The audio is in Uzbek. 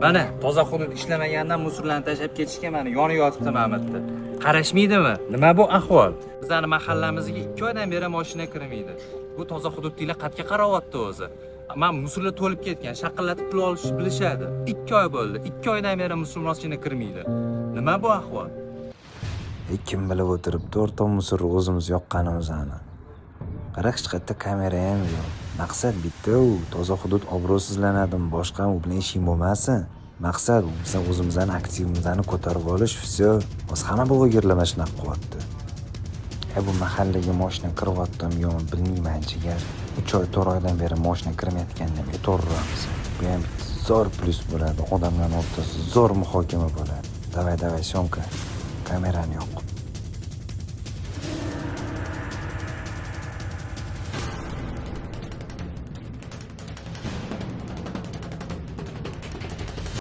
Mana toza hudud ishlamagandan musorlarni tashlab ketishga mana yonib yotibdi Mamatda. Qarashmaydimi? Nima bu ahvol? Bizning mahallamizga 2 oydan beri mashina kirmaydi. Bu toza hududliklar qatga qaryapti o'zi. Men musorlar to'lib ketgan, shaqillatib pul olish bilishadi. 2 oy bo'ldi. 2 oydan beri musor mashina kirmaydi. Nima bu ahvol? Kim bilib o'tiribdi o'rtoq musorni o'zimiz yoqqanimizni. Qara hech qayerda kamera ham yo'q. Maqsad bitta, toza hudud obro'sizlanadimi, boshqa u bilan ishing bo'lmasin. Maqsad biz o'zimizning aktivimizni ko'tarib olish, все. O'z hamma blogerlar shunaqa qilyapti. Bu mahallaga mashina kiryaptimi yo'qmi bilmayman jigar. 3 oy 4 oydan beri mashina kirmayotgandan e'tiborlamiz. Bu ham zo'r plyus bo'ladi. Odamlar o'rtasida zo'r muhokama bo'ladi. Davay, syomka. Kamerani yoq.